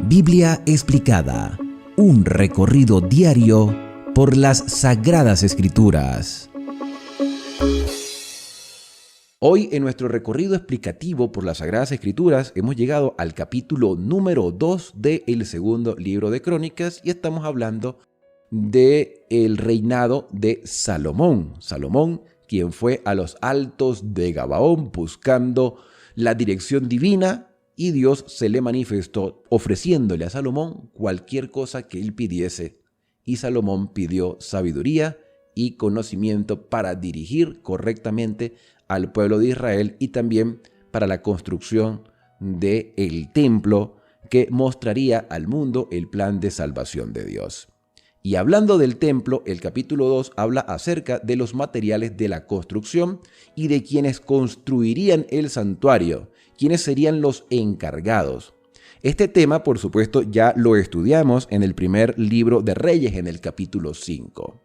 Biblia explicada, un recorrido diario por las Sagradas Escrituras. Hoy en nuestro recorrido explicativo por las Sagradas Escrituras hemos llegado al capítulo número 2 del segundo libro de Crónicas y estamos hablando del reinado de Salomón. Salomón, quien fue a los altos de Gabaón buscando la dirección divina, y Dios se le manifestó ofreciéndole a Salomón cualquier cosa que él pidiese. Y Salomón pidió sabiduría y conocimiento para dirigir correctamente al pueblo de Israel y también para la construcción del templo que mostraría al mundo el plan de salvación de Dios. Y hablando del templo, el capítulo 2 habla acerca de los materiales de la construcción y de quienes construirían el santuario, quienes serían los encargados. Este tema, por supuesto, ya lo estudiamos en el primer libro de Reyes, en el capítulo 5.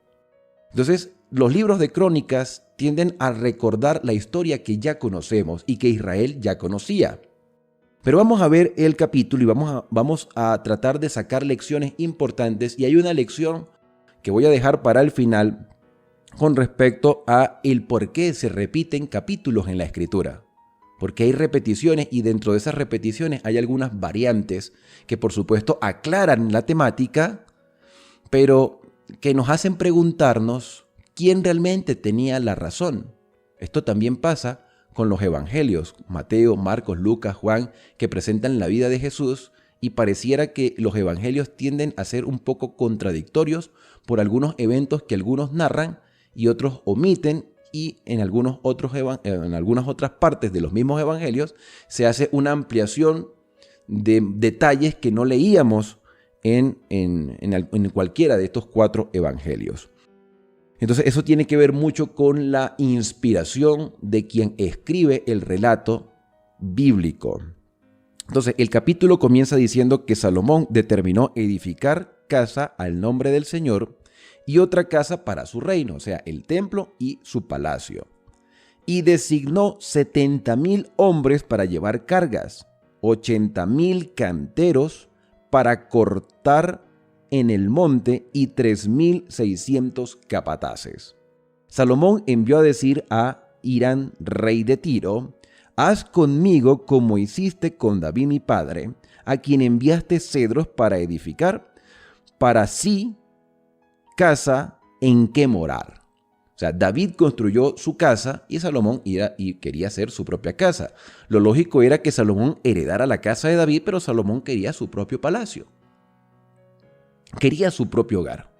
Entonces, los libros de Crónicas tienden a recordar la historia que ya conocemos y que Israel ya conocía. Pero vamos a ver el capítulo y vamos a tratar de sacar lecciones importantes, y hay una lección que voy a dejar para el final con respecto a el por qué se repiten capítulos en la Escritura. Porque hay repeticiones y dentro de esas repeticiones hay algunas variantes que por supuesto aclaran la temática, pero que nos hacen preguntarnos quién realmente tenía la razón. Esto también pasa con los evangelios, Mateo, Marcos, Lucas, Juan, que presentan la vida de Jesús, y pareciera que los evangelios tienden a ser un poco contradictorios por algunos eventos que algunos narran y otros omiten, y en algunas otras partes de los mismos evangelios se hace una ampliación de detalles que no leíamos en cualquiera de estos 4 evangelios. Entonces eso tiene que ver mucho con la inspiración de quien escribe el relato bíblico. Entonces el capítulo comienza diciendo que Salomón determinó edificar casa al nombre del Señor y otra casa para su reino, o sea, el templo y su palacio. Y designó 70,000 hombres para llevar cargas, 80,000 canteros para cortar en el monte y 3,600 capataces. Salomón envió a decir a Hiram, rey de Tiro: haz conmigo como hiciste con David mi padre, a quien enviaste cedros para edificar para sí casa en que morar. O sea, David construyó su casa y Salomón quería hacer su propia casa. Lo lógico era que Salomón heredara la casa de David, pero Salomón quería su propio palacio. Quería su propio hogar.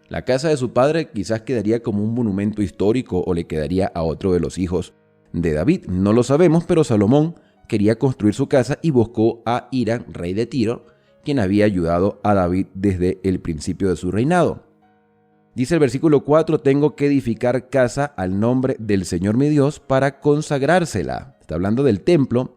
La casa de su padre quizás quedaría como un monumento histórico o le quedaría a otro de los hijos de David. No lo sabemos, pero Salomón quería construir su casa y buscó a Hiram, rey de Tiro, quien había ayudado a David desde el principio de su reinado. Dice el versículo 4, tengo que edificar casa al nombre del Señor mi Dios para consagrársela. Está hablando del templo,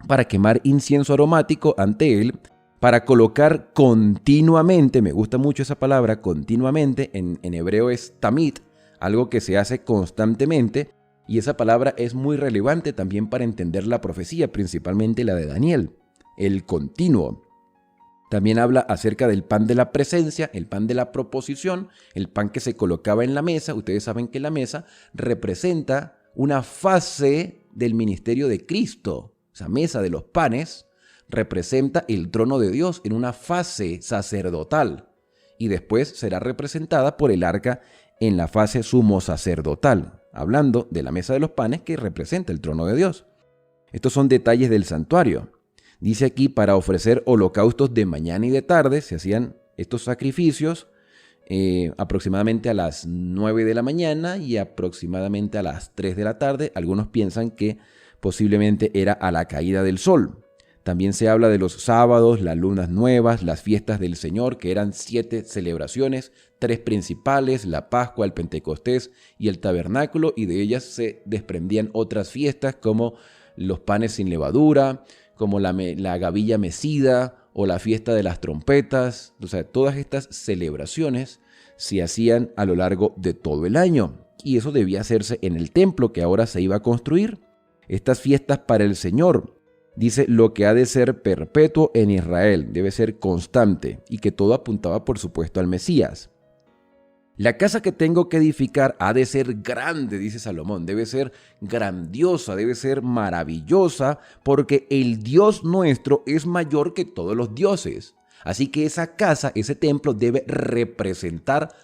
para quemar incienso aromático ante él, para colocar continuamente, me gusta mucho esa palabra, continuamente, en hebreo es tamid, algo que se hace constantemente, y esa palabra es muy relevante también para entender la profecía, principalmente la de Daniel, el continuo. También habla acerca del pan de la presencia, el pan de la proposición, el pan que se colocaba en la mesa. Ustedes saben que la mesa representa una fase del ministerio de Cristo. Esa mesa de los panes representa el trono de Dios en una fase sacerdotal y después será representada por el arca en la fase sumo sacerdotal, hablando de la mesa de los panes que representa el trono de Dios. Estos son detalles del santuario. Dice aquí, para ofrecer holocaustos de mañana y de tarde, se hacían estos sacrificios aproximadamente a las 9 de la mañana y aproximadamente a las 3 de la tarde. Algunos piensan que posiblemente era a la caída del sol. También se habla de los sábados, las lunas nuevas, las fiestas del Señor, que eran 7 celebraciones, 3 principales, la Pascua, el Pentecostés y el Tabernáculo, y de ellas se desprendían otras fiestas como los panes sin levadura, como la gavilla mecida o la fiesta de las trompetas. O sea, todas estas celebraciones se hacían a lo largo de todo el año, y eso debía hacerse en el templo que ahora se iba a construir. Estas fiestas para el Señor dice lo que ha de ser perpetuo en Israel, debe ser constante, y que todo apuntaba por supuesto al Mesías. La casa que tengo que edificar ha de ser grande, dice Salomón, debe ser grandiosa, debe ser maravillosa, porque el Dios nuestro es mayor que todos los dioses. Así que esa casa, ese templo debe representar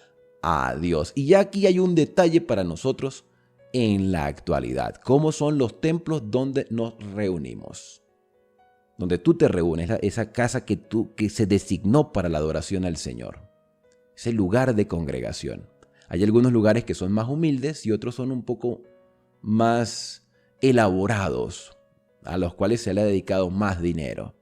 a Dios. Y ya aquí hay un detalle para nosotros en la actualidad. ¿Cómo son los templos donde nos reunimos? Donde tú te reúnes, esa casa que se designó para la adoración al Señor. Ese lugar de congregación. Hay algunos lugares que son más humildes y otros son un poco más elaborados, a los cuales se le ha dedicado más dinero.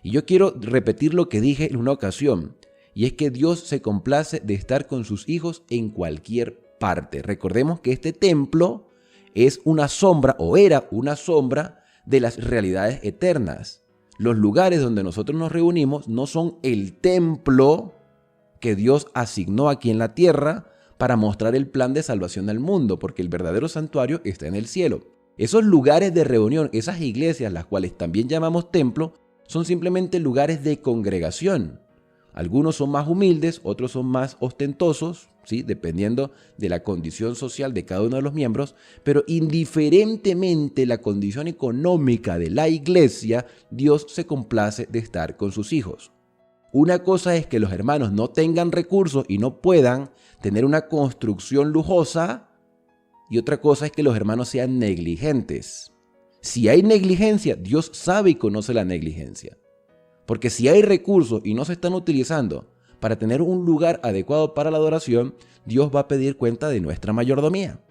Y yo quiero repetir lo que dije en una ocasión, y es que Dios se complace de estar con sus hijos en cualquier parte. Recordemos que este templo es una sombra, o era una sombra, de las realidades eternas. Los lugares donde nosotros nos reunimos no son el templo que Dios asignó aquí en la tierra para mostrar el plan de salvación del mundo, porque el verdadero santuario está en el cielo. Esos lugares de reunión, esas iglesias, las cuales también llamamos templo, son simplemente lugares de congregación. Algunos son más humildes, otros son más ostentosos, ¿sí? Dependiendo de la condición social de cada uno de los miembros, pero indiferentemente la condición económica de la iglesia, Dios se complace de estar con sus hijos. Una cosa es que los hermanos no tengan recursos y no puedan tener una construcción lujosa, y otra cosa es que los hermanos sean negligentes. Si hay negligencia, Dios sabe y conoce la negligencia. Porque si hay recursos y no se están utilizando para tener un lugar adecuado para la adoración, Dios va a pedir cuenta de nuestra mayordomía.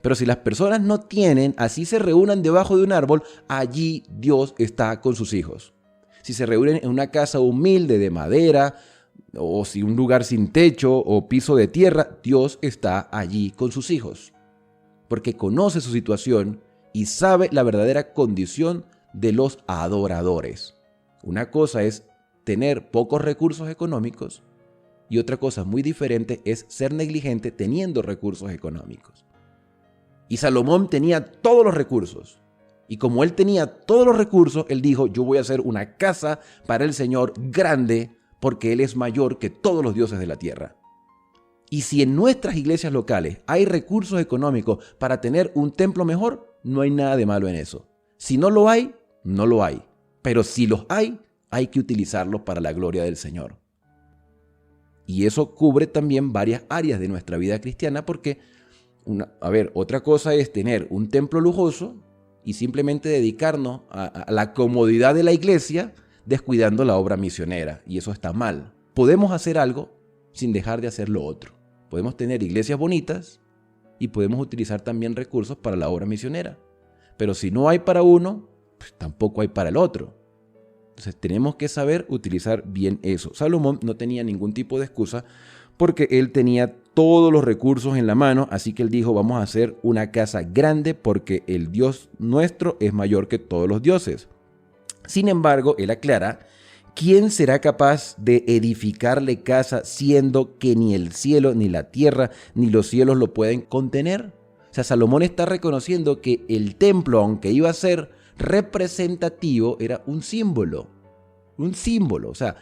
Pero si las personas no tienen, así se reúnan debajo de un árbol, allí Dios está con sus hijos. Si se reúnen en una casa humilde de madera, o si un lugar sin techo o piso de tierra, Dios está allí con sus hijos. Porque conoce su situación y sabe la verdadera condición de los adoradores. Una cosa es tener pocos recursos económicos y otra cosa muy diferente es ser negligente teniendo recursos económicos. Y Salomón tenía todos los recursos. Y como él tenía todos los recursos, él dijo, yo voy a hacer una casa para el Señor grande porque Él es mayor que todos los dioses de la tierra. Y si en nuestras iglesias locales hay recursos económicos para tener un templo mejor, no hay nada de malo en eso. Si no lo hay, no lo hay. Pero si los hay que utilizarlos para la gloria del Señor. Y eso cubre también varias áreas de nuestra vida cristiana porque, otra cosa es tener un templo lujoso y simplemente dedicarnos a la comodidad de la iglesia descuidando la obra misionera. Y eso está mal. Podemos hacer algo sin dejar de hacer lo otro. Podemos tener iglesias bonitas y podemos utilizar también recursos para la obra misionera. Pero si no hay para uno, pues tampoco hay para el otro. Entonces tenemos que saber utilizar bien eso. Salomón no tenía ningún tipo de excusa porque él tenía todos los recursos en la mano, así que él dijo, vamos a hacer una casa grande porque el Dios nuestro es mayor que todos los dioses. Sin embargo, él aclara, ¿quién será capaz de edificarle casa siendo que ni el cielo, ni la tierra, ni los cielos lo pueden contener? O sea, Salomón está reconociendo que el templo, aunque iba a ser representativo, era un símbolo. Un símbolo. O sea,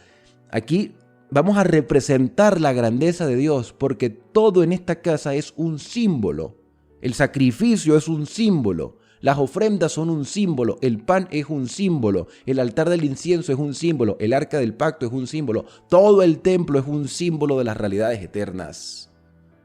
aquí vamos a representar la grandeza de Dios porque todo en esta casa es un símbolo. El sacrificio es un símbolo. Las ofrendas son un símbolo, el pan es un símbolo, el altar del incienso es un símbolo, el arca del pacto es un símbolo, todo el templo es un símbolo de las realidades eternas.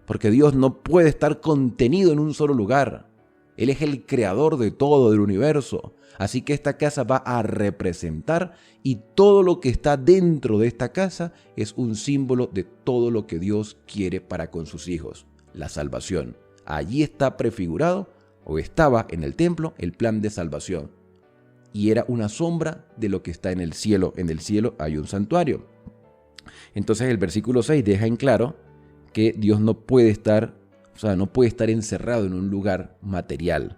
Porque Dios no puede estar contenido en un solo lugar. Él es el creador de todo, del universo. Así que esta casa va a representar y todo lo que está dentro de esta casa es un símbolo de todo lo que Dios quiere para con sus hijos, la salvación. Allí está prefigurado o estaba en el templo el plan de salvación. Y era una sombra de lo que está en el cielo. En el cielo hay un santuario. Entonces el versículo 6 deja en claro que Dios no puede estar encerrado en un lugar material.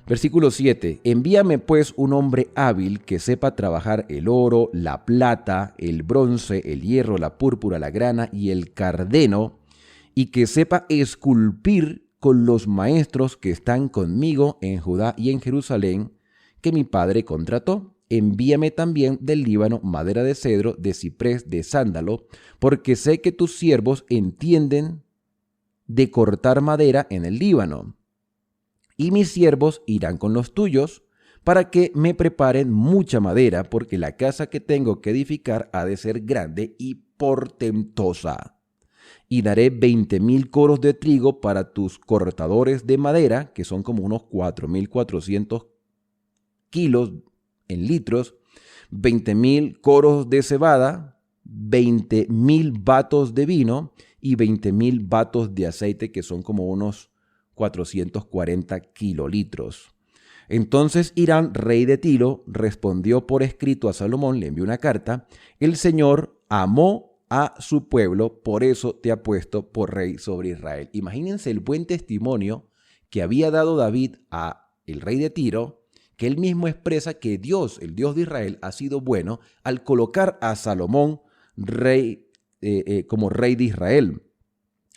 Versículo 7. Envíame pues un hombre hábil que sepa trabajar el oro, la plata, el bronce, el hierro, la púrpura, la grana y el cardeno, y que sepa esculpir con los maestros que están conmigo en Judá y en Jerusalén, que mi padre contrató. Envíame también del Líbano madera de cedro, de ciprés, de sándalo, porque sé que tus siervos entienden de cortar madera en el Líbano. Y mis siervos irán con los tuyos, para que me preparen mucha madera, porque la casa que tengo que edificar ha de ser grande y portentosa. Y daré 20,000 coros de trigo para tus cortadores de madera, que son como unos 4,400 kilos en litros, 20,000 coros de cebada, 20,000 batos de vino y 20,000 batos de aceite, que son como unos 440 kilolitros. Entonces Hirán, rey de Tiro, respondió por escrito a Salomón, le envió una carta: el Señor amó a su pueblo, por eso te ha puesto por rey sobre Israel. Imagínense el buen testimonio que había dado David a el rey de Tiro, que él mismo expresa que Dios, el Dios de Israel, ha sido bueno al colocar a Salomón como rey de Israel.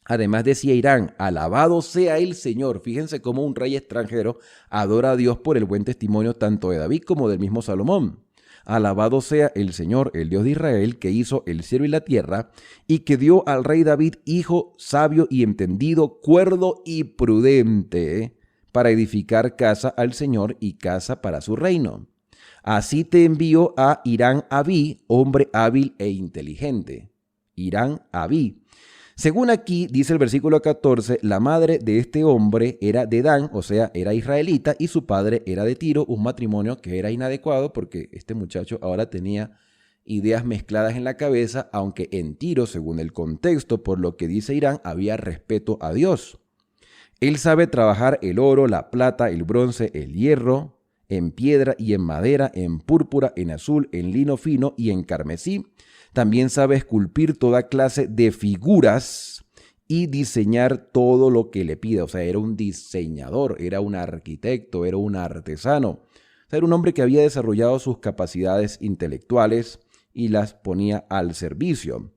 Además decía Hirán: alabado sea el Señor. Fíjense cómo un rey extranjero adora a Dios por el buen testimonio tanto de David como del mismo Salomón. Alabado sea el Señor, el Dios de Israel, que hizo el cielo y la tierra, y que dio al rey David hijo sabio y entendido, cuerdo y prudente, para edificar casa al Señor y casa para su reino. Así te envío a Hirán Abí, hombre hábil e inteligente. Hirán Abí. Según aquí dice el versículo 14, la madre de este hombre era de Dan, o sea, era israelita, y su padre era de Tiro, un matrimonio que era inadecuado porque este muchacho ahora tenía ideas mezcladas en la cabeza, aunque en Tiro, según el contexto, por lo que dice Hirán, había respeto a Dios. Él sabe trabajar el oro, la plata, el bronce, el hierro, en piedra y en madera, en púrpura, en azul, en lino fino y en carmesí. También sabe esculpir toda clase de figuras y diseñar todo lo que le pida. O sea, era un diseñador, era un arquitecto, era un artesano. O sea, era un hombre que había desarrollado sus capacidades intelectuales y las ponía al servicio.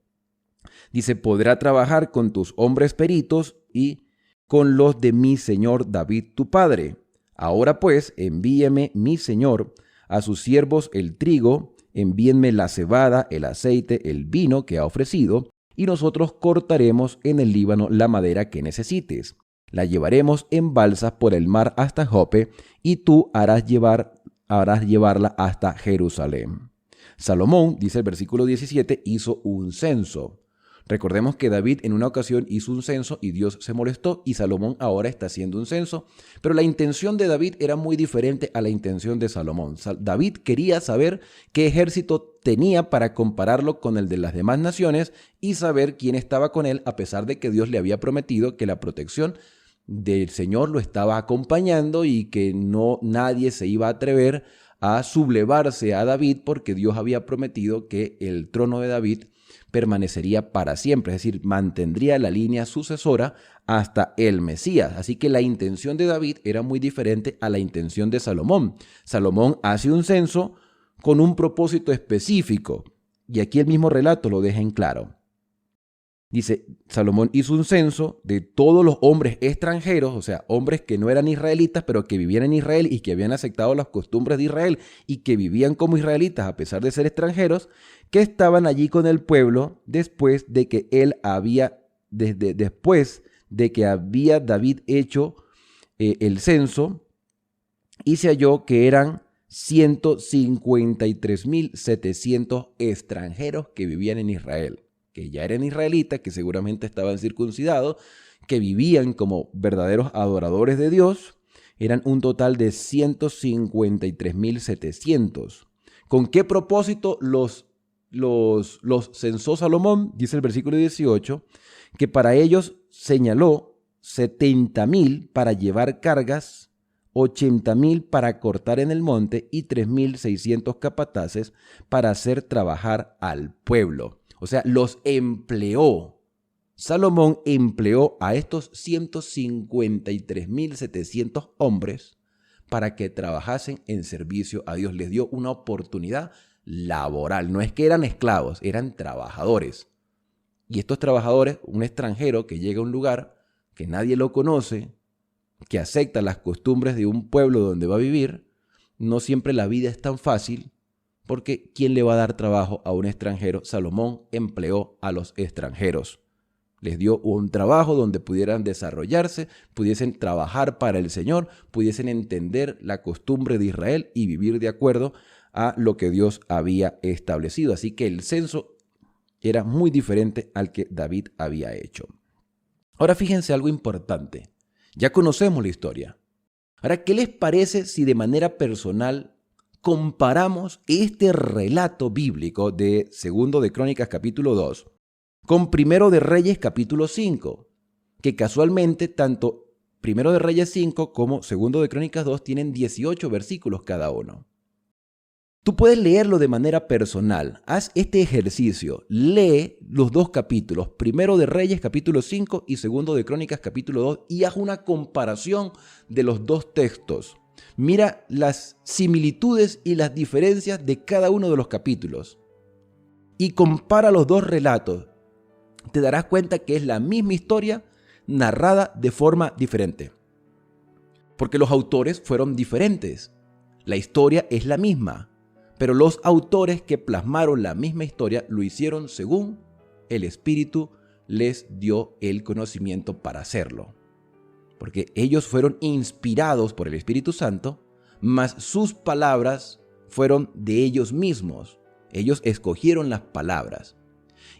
Dice: podrá trabajar con tus hombres peritos y con los de mi señor David tu padre. Ahora pues, envíeme mi señor a sus siervos el trigo, envíenme la cebada, el aceite, el vino que ha ofrecido, y nosotros cortaremos en el Líbano la madera que necesites. La llevaremos en balsas por el mar hasta Jope, y tú harás llevarla hasta Jerusalén. Salomón, dice el versículo 17, hizo un censo. Recordemos que David en una ocasión hizo un censo y Dios se molestó, y Salomón ahora está haciendo un censo. Pero la intención de David era muy diferente a la intención de Salomón. David quería saber qué ejército tenía para compararlo con el de las demás naciones y saber quién estaba con él, a pesar de que Dios le había prometido que la protección del Señor lo estaba acompañando y que nadie se iba a atrever a sublevarse a David, porque Dios había prometido que el trono de David permanecería para siempre, es decir, mantendría la línea sucesora hasta el Mesías. Así que la intención de David era muy diferente a la intención de Salomón. Salomón hace un censo con un propósito específico, y aquí el mismo relato lo deja en claro. Dice: Salomón hizo un censo de todos los hombres extranjeros, o sea, hombres que no eran israelitas, pero que vivían en Israel y que habían aceptado las costumbres de Israel y que vivían como israelitas a pesar de ser extranjeros, que estaban allí con el pueblo después de que había David hecho el censo, y se halló que eran 153,700 extranjeros que vivían en Israel, que ya eran israelitas, que seguramente estaban circuncidados, que vivían como verdaderos adoradores de Dios. Eran un total de 153,700. ¿Con qué propósito los censó Salomón? Dice el versículo 18, que para ellos señaló 70,000 para llevar cargas, 80,000 para cortar en el monte y 3,600 capataces para hacer trabajar al pueblo. O sea, los empleó. Salomón empleó a estos 153,700 hombres para que trabajasen en servicio a Dios. Les dio una oportunidad laboral. No es que eran esclavos, eran trabajadores. Y estos trabajadores, un extranjero que llega a un lugar que nadie lo conoce, que acepta las costumbres de un pueblo donde va a vivir, no siempre la vida es tan fácil, porque ¿quién le va a dar trabajo a un extranjero? Salomón empleó a los extranjeros. Les dio un trabajo donde pudieran desarrollarse, pudiesen trabajar para el Señor, pudiesen entender la costumbre de Israel y vivir de acuerdo a lo que Dios había establecido. Así que el censo era muy diferente al que David había hecho. Ahora fíjense algo importante. Ya conocemos la historia. Ahora, ¿qué les parece si de manera personal comparamos este relato bíblico de 2 de Crónicas capítulo 2 con 1 de Reyes capítulo 5? Que casualmente tanto 1 de Reyes 5 como 2 de Crónicas 2 tienen 18 versículos cada uno. Tú puedes leerlo de manera personal. Haz este ejercicio. Lee los dos capítulos, 1 de Reyes capítulo 5 y 2 de Crónicas capítulo 2, y haz una comparación de los dos textos. Mira las similitudes y las diferencias de cada uno de los capítulos y compara los dos relatos. Te darás cuenta que es la misma historia narrada de forma diferente, porque los autores fueron diferentes. La historia es la misma, pero los autores que plasmaron la misma historia lo hicieron según el Espíritu les dio el conocimiento para hacerlo. Porque ellos fueron inspirados por el Espíritu Santo, mas sus palabras fueron de ellos mismos. Ellos escogieron las palabras.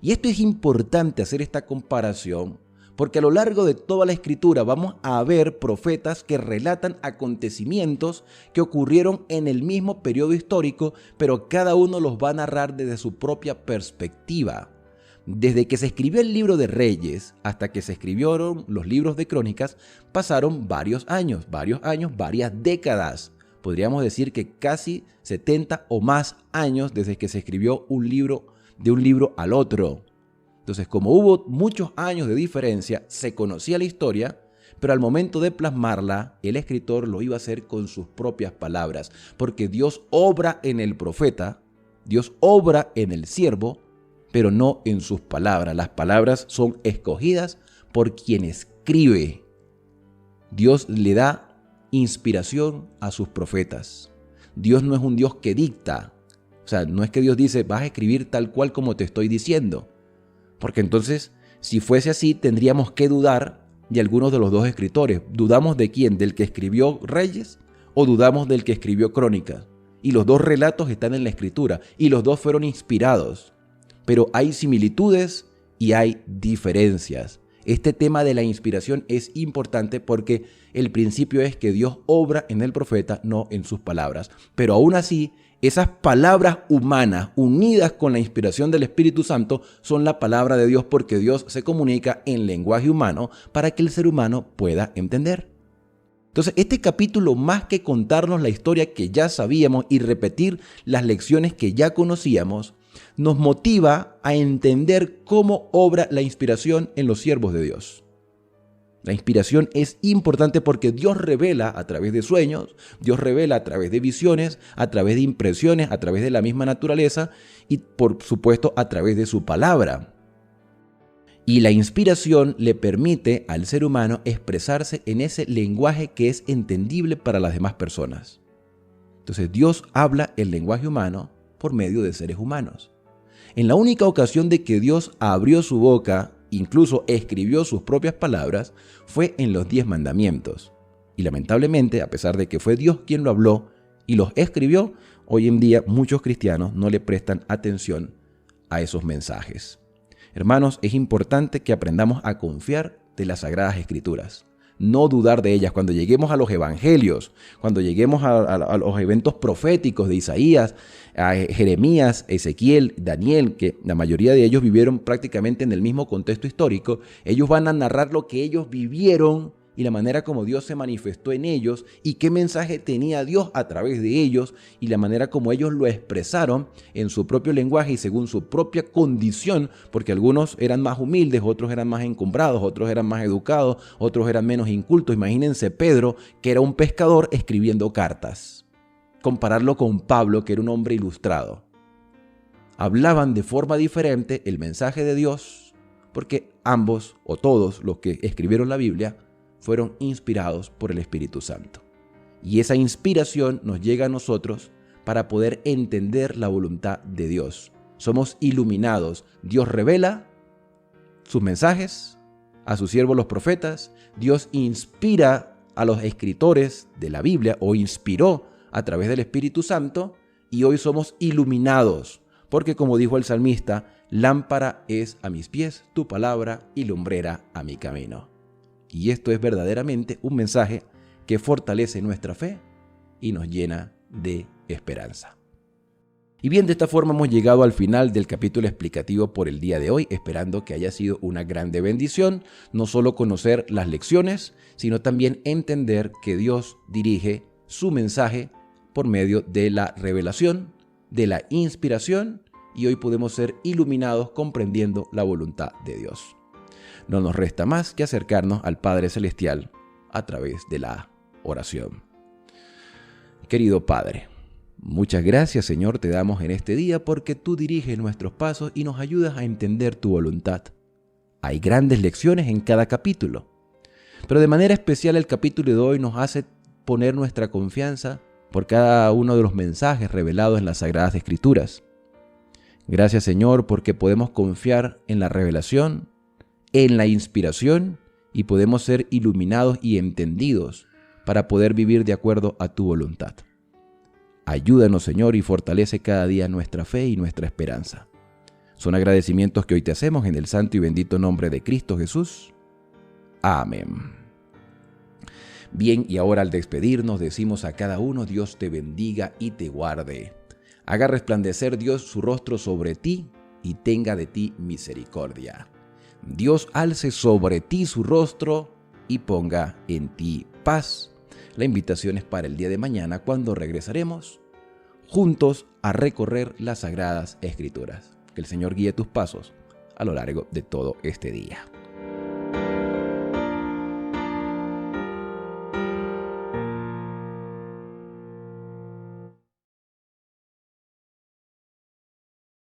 Y esto es importante hacer esta comparación, porque a lo largo de toda la Escritura vamos a ver profetas que relatan acontecimientos que ocurrieron en el mismo periodo histórico, pero cada uno los va a narrar desde su propia perspectiva. Desde que se escribió el libro de Reyes hasta que se escribieron los libros de Crónicas, pasaron varias décadas. Podríamos decir que casi 70 o más años desde que se escribió un libro de un libro al otro. Entonces, como hubo muchos años de diferencia, se conocía la historia, pero al momento de plasmarla, el escritor lo iba a hacer con sus propias palabras, porque Dios obra en el profeta, Dios obra en el siervo, pero no en sus palabras. Las palabras son escogidas por quien escribe. Dios le da inspiración a sus profetas. Dios no es un Dios que dicta. O sea, no es que Dios dice, vas a escribir tal cual como te estoy diciendo. Porque entonces, si fuese así, tendríamos que dudar de algunos de los dos escritores. ¿Dudamos de quién? ¿Del que escribió Reyes o dudamos del que escribió Crónicas? Y los dos relatos están en la Escritura y los dos fueron inspirados. Pero hay similitudes y hay diferencias. Este tema de la inspiración es importante porque el principio es que Dios obra en el profeta, no en sus palabras. Pero aún así, esas palabras humanas unidas con la inspiración del Espíritu Santo son la palabra de Dios, porque Dios se comunica en lenguaje humano para que el ser humano pueda entender. Entonces, este capítulo, más que contarnos la historia que ya sabíamos y repetir las lecciones que ya conocíamos, nos motiva a entender cómo obra la inspiración en los siervos de Dios. La inspiración es importante porque Dios revela a través de sueños, Dios revela a través de visiones, a través de impresiones, a través de la misma naturaleza y, por supuesto, a través de su palabra. Y la inspiración le permite al ser humano expresarse en ese lenguaje que es entendible para las demás personas. Entonces, Dios habla el lenguaje humano por medio de seres humanos. En la única ocasión de que Dios abrió su boca, incluso escribió sus propias palabras, fue en los 10 mandamientos. Y lamentablemente, a pesar de que fue Dios quien lo habló y los escribió, hoy en día muchos cristianos no le prestan atención a esos mensajes. Hermanos, es importante que aprendamos a confiar de las Sagradas Escrituras, no dudar de ellas. Cuando lleguemos a los evangelios, cuando lleguemos a los eventos proféticos de Isaías, a Jeremías, Ezequiel, Daniel, que la mayoría de ellos vivieron prácticamente en el mismo contexto histórico, ellos van a narrar lo que ellos vivieron y la manera como Dios se manifestó en ellos y qué mensaje tenía Dios a través de ellos y la manera como ellos lo expresaron en su propio lenguaje y según su propia condición, porque algunos eran más humildes, otros eran más encumbrados, otros eran más educados, otros eran menos incultos. Imagínense Pedro, que era un pescador, escribiendo cartas. Compararlo con Pablo, que era un hombre ilustrado. Hablaban de forma diferente el mensaje de Dios, porque ambos o todos los que escribieron la Biblia fueron inspirados por el Espíritu Santo. Y esa inspiración nos llega a nosotros para poder entender la voluntad de Dios. Somos iluminados. Dios revela sus mensajes a sus siervos los profetas. Dios inspira a los escritores de la Biblia, o inspiró a través del Espíritu Santo, y hoy somos iluminados. Porque como dijo el salmista, lámpara es a mis pies tu palabra y lumbrera a mi camino. Y esto es verdaderamente un mensaje que fortalece nuestra fe y nos llena de esperanza. Y bien, de esta forma hemos llegado al final del capítulo explicativo por el día de hoy, esperando que haya sido una grande bendición, no solo conocer las lecciones, sino también entender que Dios dirige su mensaje por medio de la revelación, de la inspiración, y hoy podemos ser iluminados comprendiendo la voluntad de Dios. No nos resta más que acercarnos al Padre Celestial a través de la oración. Querido Padre, muchas gracias, Señor, te damos en este día porque tú diriges nuestros pasos y nos ayudas a entender tu voluntad. Hay grandes lecciones en cada capítulo, pero de manera especial el capítulo de hoy nos hace poner nuestra confianza por cada uno de los mensajes revelados en las Sagradas Escrituras. Gracias, Señor, porque podemos confiar en la revelación, en la inspiración, y podemos ser iluminados y entendidos para poder vivir de acuerdo a tu voluntad. Ayúdanos, Señor, y fortalece cada día nuestra fe y nuestra esperanza. Son agradecimientos que hoy te hacemos en el santo y bendito nombre de Cristo Jesús. Amén. Bien, y ahora al despedirnos decimos a cada uno: Dios te bendiga y te guarde. Haga resplandecer Dios su rostro sobre ti y tenga de ti misericordia. Dios alce sobre ti su rostro y ponga en ti paz. La invitación es para el día de mañana, cuando regresaremos juntos a recorrer las Sagradas Escrituras. Que el Señor guíe tus pasos a lo largo de todo este día.